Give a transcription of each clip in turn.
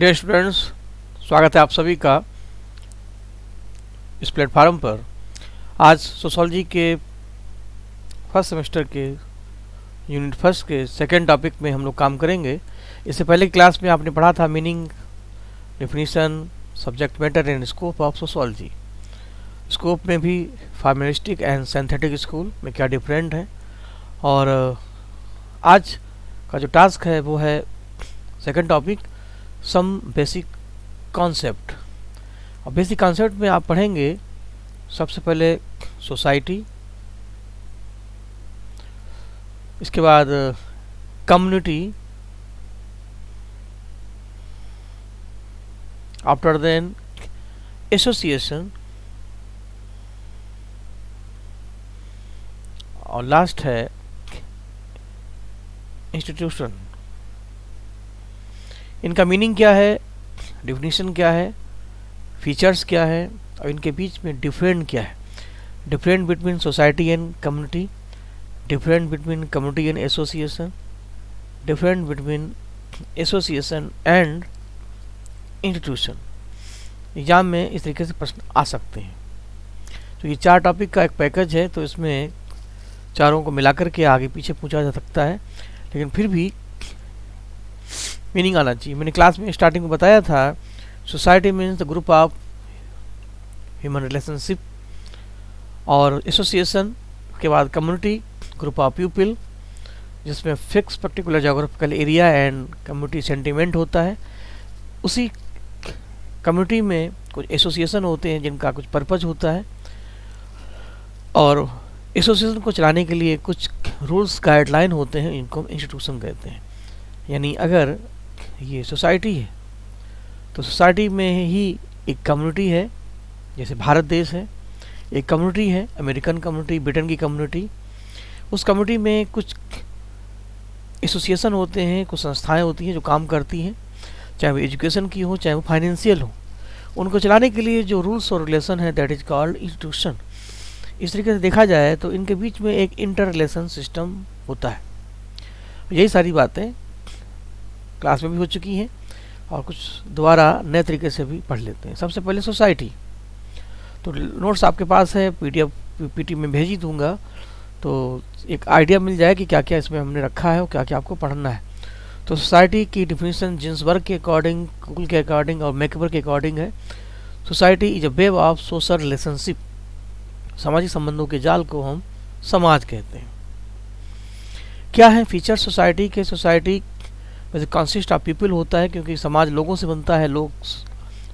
Dear students, स्वागत है आप सभी का इस प्लेटफार्म पर। आज सोशोलॉजी के फर्स्ट सेमेस्टर के यूनिट फर्स्ट के सेकेंड टॉपिक में हम लोग काम करेंगे। इससे पहले क्लास में आपने पढ़ा था meaning, definition, subject matter and scope of sociology. Scope में भी फॉर्मलिस्टिक एंड सिंथेटिक स्कूल में क्या डिफरेंट है, और आज का जो टास्क है वो है second topic, some basic concept. और बेसिक कॉन्सेप्ट में आप पढ़ेंगे सबसे पहले सोसाइटी, इसके बाद कम्युनिटी, आफ्टर देन एसोसिएशन, और लास्ट है इंस्टीट्यूशन। इनका मीनिंग क्या है, डिफिनीशन क्या है, फीचर्स क्या है, और इनके बीच में डिफरेंट क्या है। Different between society and community, different between community and association, different between association and institution. Exam में इस तरीके से प्रश्न आ सकते हैं। तो ये 4 टॉपिक का एक पैकेज है, तो इसमें चारों को मिलाकर के आगे पीछे पूछा जा सकता है, लेकिन फिर भी मीनिंग आना चाहिए। मैंने क्लास में स्टार्टिंग में बताया था, society means the group of human relationship, और एसोसिएशन के बाद कम्युनिटी, ग्रुप ऑफ पीपल जिसमें fix particular geographical area and community sentiment होता है। उसी कम्युनिटी में कुछ एसोसिएशन होते हैं जिनका कुछ पर्पज होता है, और एसोसिएशन को चलाने के लिए कुछ रूल्स गाइडलाइन होते हैं, इनको इंस्टीट्यूशन कहते हैं। यानी अगर ये सोसाइटी है तो सोसाइटी में ही एक कम्युनिटी है, जैसे भारत देश है, एक कम्युनिटी है अमेरिकन कम्युनिटी, ब्रिटेन की कम्युनिटी। उस कम्युनिटी में कुछ एसोसिएशन होते हैं, कुछ संस्थाएं होती हैं जो काम करती हैं, चाहे वो एजुकेशन की हो चाहे वो फाइनेंशियल हो। उनको चलाने के लिए जो रूल्स और रिलेशन है दैट इज कॉल्ड इंस्टीट्यूशन। इस तरीके से देखा जाए तो इनके बीच में एक इंटर रिलेशन सिस्टम होता है। यही सारी बातें क्लास में भी हो चुकी हैं और कुछ दोबारा नए तरीके से भी पढ़ लेते हैं। सबसे पहले सोसाइटी, तो नोट्स आपके पास है, पीडीएफ पीपीटी में भेज ही दूंगा, तो एक आइडिया मिल जाए कि क्या क्या इसमें हमने रखा है और क्या क्या आपको पढ़ना है। तो सोसाइटी की डिफिनीशन जिन्सबर्ग के अकॉर्डिंग, गूगल के अकॉर्डिंग और मैकबर के अकॉर्डिंग है, society is a web of social relationship. सामाजिक संबंधों के जाल को हम समाज कहते हैं। क्या है फीचर सोसाइटी के? सोसाइटी वैसे कंसिस्ट ऑफ पीपल होता है, क्योंकि समाज लोगों से बनता है, लोग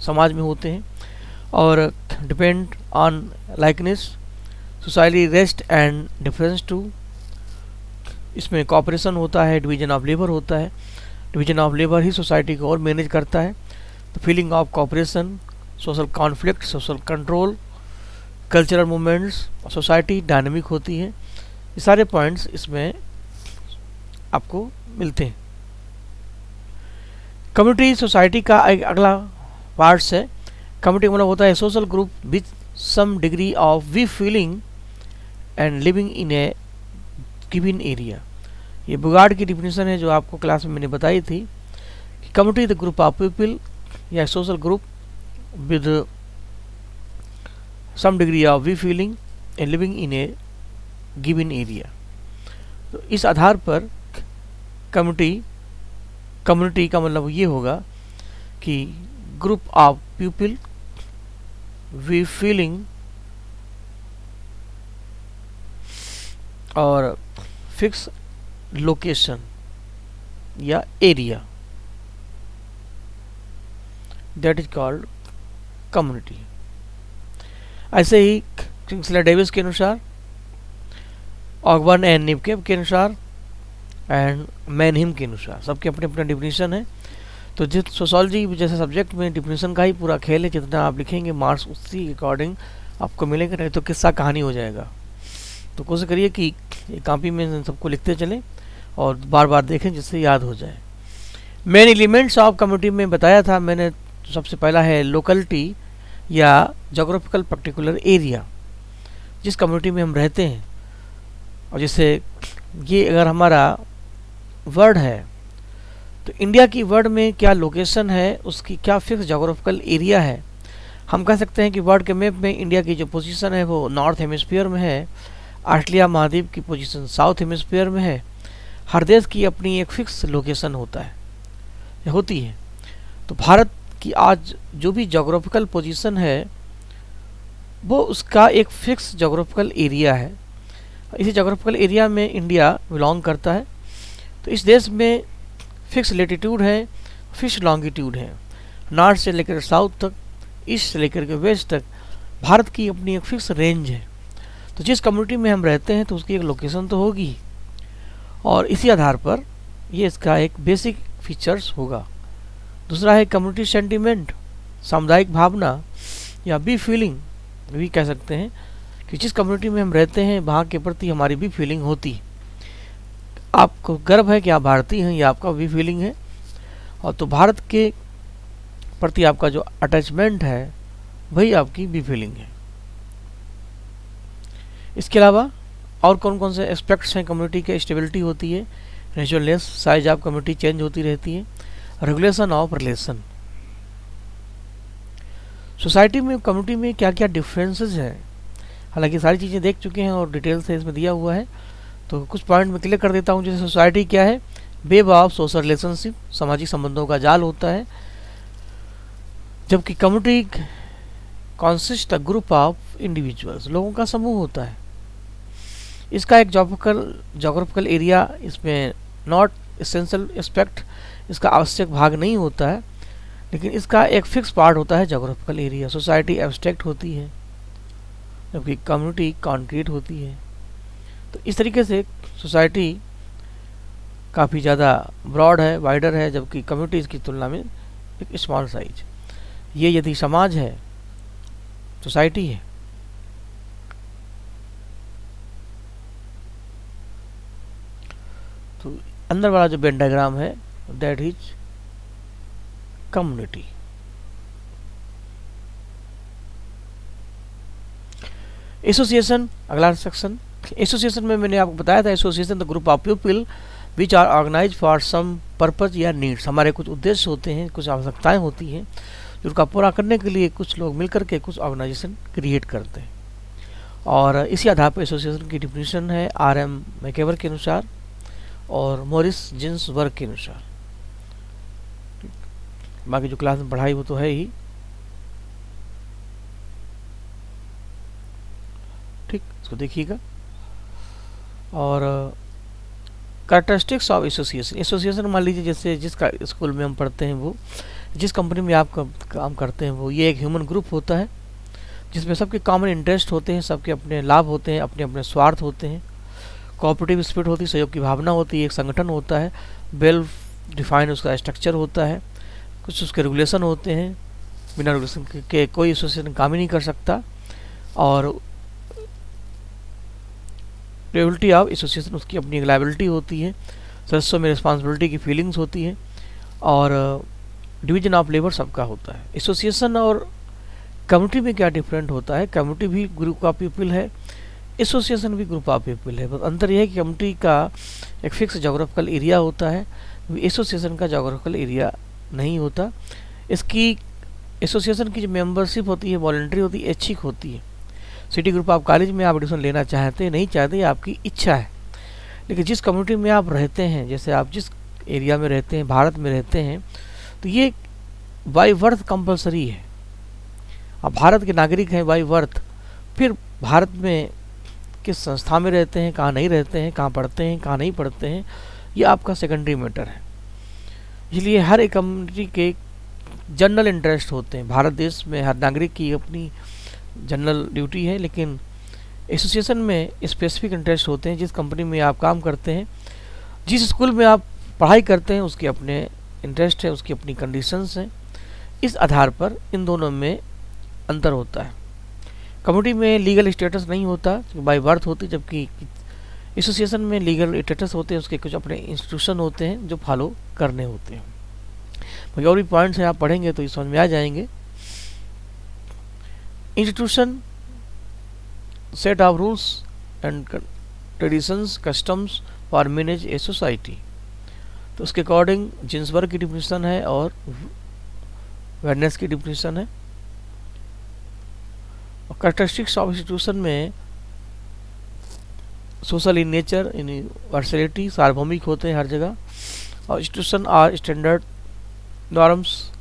समाज में होते हैं, और depend on likeness. Society rest and difference too, इसमें कॉपरेशन होता है, डिवीजन ऑफ लेबर होता है। डिवीजन ऑफ लेबर ही सोसाइटी को और मैनेज करता है। The feeling of cooperation, social conflict, social control, cultural movements, society dynamic होती है। ये सारे पॉइंट्स इसमें आपको मिलते हैं। कम्युनिटी सोसाइटी का एक अगला पार्ट्स है। कम्युनिटी मतलब होता है social group with some degree of we feeling and living in a given area. ये बुगार्ड की डिफिनेशन है जो आपको क्लास में मैंने बताई थी। Community the group of people या social group with some degree of we feeling and living in a given area. तो इस आधार पर कम्युनिटी का मतलब ये होगा कि group of people we feeling और फिक्स लोकेशन या area, that is called community. ऐसे ही किंग्सले डेविस के अनुसार, ऑगबर्न एंड निबकेव के अनुसार एंड मैनहिम के अनुसार, सबके अपने अपने डिफिनीशन है। तो जिस सोशोलॉजी जैसे सब्जेक्ट में डिफिनीशन का ही पूरा खेल है, जितना आप लिखेंगे मार्क्स उसी के अकॉर्डिंग आपको मिलेंगे, नहीं तो किस्सा कहानी हो जाएगा। तो कोशिश करिए कि एक कॉपी में सबको लिखते चलें और बार बार देखें जिससे याद हो जाए। मेन एलिमेंट्स ऑफ कम्युनिटी में बताया था मैंने, सबसे पहला है लोकलिटी या जोग्राफिकल पर्टिकुलर एरिया, जिस कम्युनिटी में हम रहते हैं। और जैसे ये अगर हमारा वर्ड है तो इंडिया की वर्ल्ड में क्या लोकेशन है, उसकी क्या फिक्स जोग्राफिकल एरिया है। हम कह सकते हैं कि वर्ल्ड के मैप में इंडिया की जो पोजीशन है वो नॉर्थ हेमिस्फीयर में है, ऑस्ट्रेलिया महाद्वीप की पोजीशन साउथ हेमिस्फीयर में है। हर देश की अपनी एक फिक्स लोकेशन होता है या होती है। तो भारत की आज जो भी जोग्राफिकल पोजीशन है वो उसका एक फिक्स जोग्राफिकल एरिया है। इसी जोग्राफिकल एरिया में इंडिया बिलोंग करता है। तो इस देश में फिक्स लेटीट्यूड है, फिक्स लॉन्गिट्यूड है, नॉर्थ से लेकर साउथ तक, ईस्ट से लेकर के वेस्ट तक भारत की अपनी एक फिक्स रेंज है। तो जिस कम्युनिटी में हम रहते हैं तो उसकी एक लोकेशन तो होगी, और इसी आधार पर ये इसका एक बेसिक फीचर्स होगा। दूसरा है कम्युनिटी सेंटिमेंट, सामुदायिक भावना या बी फीलिंग भी कह सकते हैं कि जिस कम्युनिटी में हम रहते हैं वहाँ के प्रति हमारी भी फीलिंग होती। आपको गर्व है कि आप भारतीय हैं, ये आपका भी फीलिंग है, और तो भारत के प्रति आपका जो अटैचमेंट है वही आपकी भी फीलिंग है। इसके अलावा और कौन कौन से एस्पेक्ट्स हैं कम्युनिटी के। स्टेबिलिटी होती है, naturalness, size of community change होती रहती है, रेगुलेशन ऑफ रिलेशन। सोसाइटी में कम्युनिटी में क्या क्या डिफरेंसेस हैं, हालांकि सारी चीज़ें देख चुके हैं और डिटेल से इसमें दिया हुआ है, तो कुछ पॉइंट में क्लियर कर देता हूँ। जैसे सोसाइटी क्या है, वेब ऑफ सोशल रिलेशनशिप, सामाजिक संबंधों का जाल होता है। जबकि community consist a group of individuals, लोगों का समूह होता है। इसका एक जोग्राफिकल एरिया इसमें नॉट एसेंशियल एस्पेक्ट, इसका आवश्यक भाग नहीं होता है, लेकिन इसका एक फिक्स पार्ट होता है जोग्राफिकल एरिया। सोसाइटी एब्स्ट्रैक्ट होती है जबकि कम्युनिटी कॉन्क्रीट होती है। तो इस तरीके से सोसाइटी काफ़ी ज़्यादा ब्रॉड है, वाइडर है, जबकि कम्युनिटी इसकी तुलना में एक स्मॉल साइज। ये यदि समाज है, सोसाइटी है। तो अंदर वाला जो वेन डायग्राम है दैट इज कम्युनिटी। एसोसिएशन, अगला सेक्शन। एसोसिएशन में मैंने आपको बताया था, association the group of people which are organise for some purpose या नीड्स। हमारे कुछ उद्देश्य होते हैं, कुछ आवश्यकताएं होती हैं, जिनका पूरा करने के लिए कुछ लोग मिलकर के कुछ ऑर्गेनाइजेशन क्रिएट करते हैं। और इसी आधार पर एसोसिएशन की डिफिनीशन है आर.एम. मैकएवर के अनुसार और मॉरिस जिन्सबर्ग के अनुसार। बाकी जो क्लास में पढ़ाई वो तो है ही, ठीक, इसको देखिएगा। और कैरेक्टरिस्टिक्स ऑफ एसोसिएशन। एसोसिएशन मान लीजिए जैसे जिस स्कूल में हम पढ़ते हैं, वो जिस कंपनी में आप काम करते हैं, वो ये एक ह्यूमन ग्रुप होता है जिसमें सबके कॉमन इंटरेस्ट होते हैं, सबके अपने लाभ होते हैं, अपने अपने स्वार्थ होते हैं, कोऑपरेटिव स्पिरिट होती है, सहयोग की भावना होती है, एक संगठन होता है, वेल डिफाइंड उसका स्ट्रक्चर होता है, कुछ उसके रेगुलेशन होते हैं, बिना रेगुलेशन के कोई एसोसिएशन काम ही नहीं कर सकता। और लायबिलिटी ऑफ एसोसिएशन, उसकी अपनी एक लायबिलिटी होती है, सदस्यों में रिस्पॉन्सिबिलिटी की फीलिंग्स होती है, और डिवीजन ऑफ लेबर सबका होता है। एसोसिएशन और कम्युनिटी में क्या डिफरेंट होता है, कम्युनिटी भी ग्रुप ऑफ पीपल है, एसोसिएशन भी ग्रुप ऑफ पीपल है। बस अंतर यह है कि कम्युनिटी का एक फिक्स जोग्राफिकल एरिया होता है, एसोसिएशन का जोग्राफिकल एरिया नहीं होता। इसकी एसोसिएशन की जो मेंबरशिप होती है वॉलंटरी होती है, ऐच्छिक होती है। सिटी ग्रुप ऑफ कॉलेज में आप एडमिशन लेना चाहते हैं, नहीं चाहते, ये आपकी इच्छा है। लेकिन जिस कम्युनिटी में आप रहते हैं, जैसे आप जिस एरिया में रहते हैं, भारत में रहते हैं, तो ये बाय बर्थ कंपलसरी है। आप भारत के नागरिक हैं बाय बर्थ, फिर भारत में किस संस्था में रहते हैं, कहाँ नहीं रहते हैं, कहाँ पढ़ते हैं, कहाँ नहीं पढ़ते हैं, ये आपका सेकेंडरी मैटर है। इसलिए हर एक कम्युनिटी के जनरल इंटरेस्ट होते हैं। भारत देश में हर नागरिक की अपनी जनरल ड्यूटी है, लेकिन एसोसिएशन में स्पेसिफिक इंटरेस्ट होते हैं। जिस कंपनी में आप काम करते हैं, जिस स्कूल में आप पढ़ाई करते हैं, उसके अपने इंटरेस्ट है, उसकी अपनी कंडीशंस हैं। इस आधार पर इन दोनों में अंतर होता है। कम्युनिटी में लीगल स्टेटस नहीं होता, बाय बर्थ होती, जबकि एसोसिएशन में लीगल स्टेटस होते हैं, उसके कुछ अपने इंस्टीट्यूशन होते हैं जो फॉलो करने होते हैं। बाकी और भी पॉइंट्स हैं, आप पढ़ेंगे तो ये समझ में आ जाएंगे। Institution, set of rules and traditions, customs for manage a society. तो उसके अकॉर्डिंग जिन्सबर्ग की डिफिनीशन है और वेडनेस की डिफिनीशन है। और कैरेक्टरिस्टिक्स ऑफ इंस्टीट्यूशन में सोशल इन नेचर, यूनिवर्सलिटी, सार्वभौमिक होते हैं हर जगह। और institution are standard norms,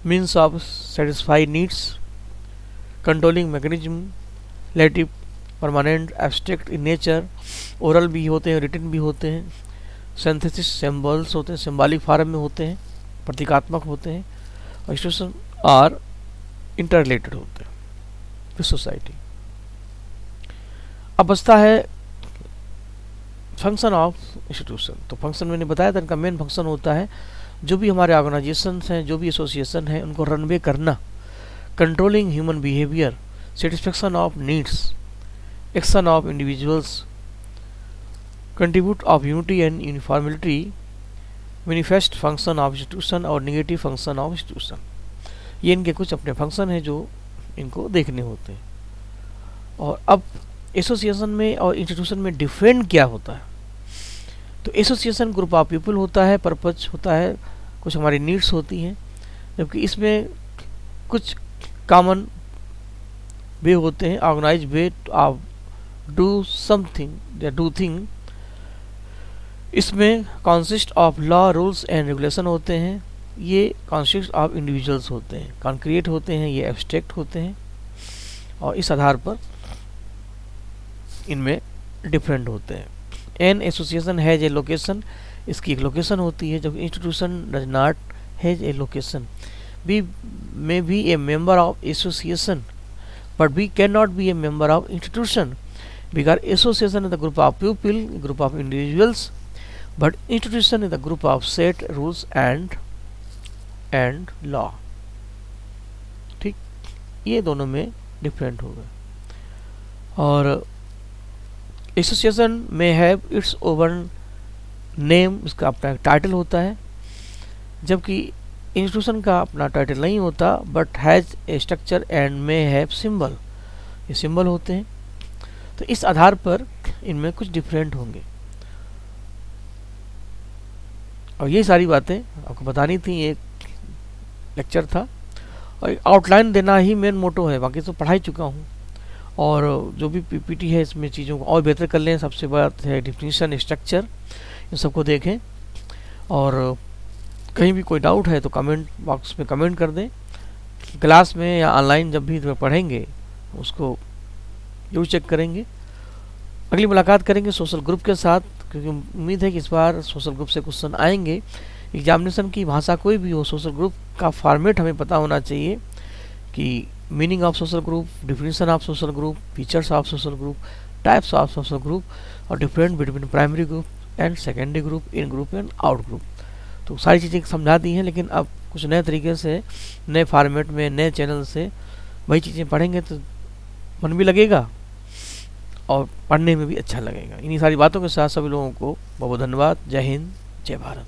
means of satisfy needs, controlling mechanism, relative, permanent, abstract in nature, oral भी होते हैं, रिटन भी होते हैं, सिंथेसिस सिंबल्स होते हैं, सिंबॉलिक फॉर्म में होते हैं, प्रतीकात्मक होते हैं। और इंस्टीट्यूशन आर इंटररिलेटेड होते हैं विद सोसाइटी। अब बचता है फंक्शन ऑफ इंस्टीट्यूशन। तो फंक्शन मैंने बताया था, इनका मेन फंक्शन होता है जो भी हमारे ऑर्गेनाइजेशन हैं, जो भी एसोसिएशन हैं, उनको रनवे करना, controlling human behaviour, satisfaction of needs, action of individuals, contribute of unity and यूनिफॉर्मिलिटी, manifest function of institution और नेगेटिव फंक्शन ऑफ इंस्टीट्यूशन। ये इनके कुछ अपने फंक्शन हैं जो इनको देखने होते हैं। और अब एसोसिएशन में और इंस्टीट्यूशन में डिफरेंट क्या होता है? तो एसोसिएशन ग्रुप ऑफ पीपल होता है, पर्पज होता है, कुछ हमारी नीड्स होती हैं, जबकि इसमें कुछ कॉमन वे होते हैं, organise way of do something या डू थिंग। इसमें consist of law, rules and regulation होते हैं। ये कॉन्सिस्ट ऑफ इंडिविजुअल्स होते हैं, कॉन्क्रीट होते हैं, ये एब्स्ट्रैक्ट होते हैं। और इस आधार पर इनमें डिफरेंट होते हैं। An association has a location, इसकी एक लोकेशन होती है, जबकि institution does not has a location. We may be a member of association but we can not be a member of institution, because association is the group of people, group of individuals, but institution is the group of set rules and law. ठीक, ये दोनों में different हो गए। और association में have it's oven name, इसका अपना एक टाइटल होता है, जबकि इंस्टीट्यूशन का अपना टाइटल नहीं होता, but has a structure and may have symbol, ये सिंबल होते हैं। तो इस आधार पर इनमें कुछ डिफरेंट होंगे। और ये सारी बातें आपको बतानी थी, एक लेक्चर था और आउटलाइन देना ही मेन मोटो है, बाकी तो पढ़ा ही चुका हूँ। और जो भी पीपीटी है इसमें चीज़ों को और बेहतर कर लें। सबसे बात है डिफिनीशन, स्ट्रक्चर, इन सबको देखें। और कहीं भी कोई डाउट है तो कमेंट बॉक्स में कमेंट कर दें। क्लास में या ऑनलाइन जब भी पढ़ेंगे उसको जरूर चेक करेंगे। अगली मुलाकात करेंगे सोशल ग्रुप के साथ, क्योंकि उम्मीद है कि इस बार सोशल ग्रुप से क्वेश्चन आएंगे। एग्जामिनेशन की भाषा कोई भी हो, सोशल ग्रुप का फॉर्मेट हमें पता होना चाहिए कि meaning of social group, definition of social group, features of social group, types of social group और different between primary group and secondary group, in group and out group. तो सारी चीज़ें समझा दी हैं, लेकिन अब कुछ नए तरीके से, नए फॉर्मेट में, नए चैनल से वही चीज़ें पढ़ेंगे तो मन भी लगेगा और पढ़ने में भी अच्छा लगेगा। इन्हीं सारी बातों के साथ सभी लोगों को बहुत बहुत धन्यवाद। जय हिंद, जय भारत।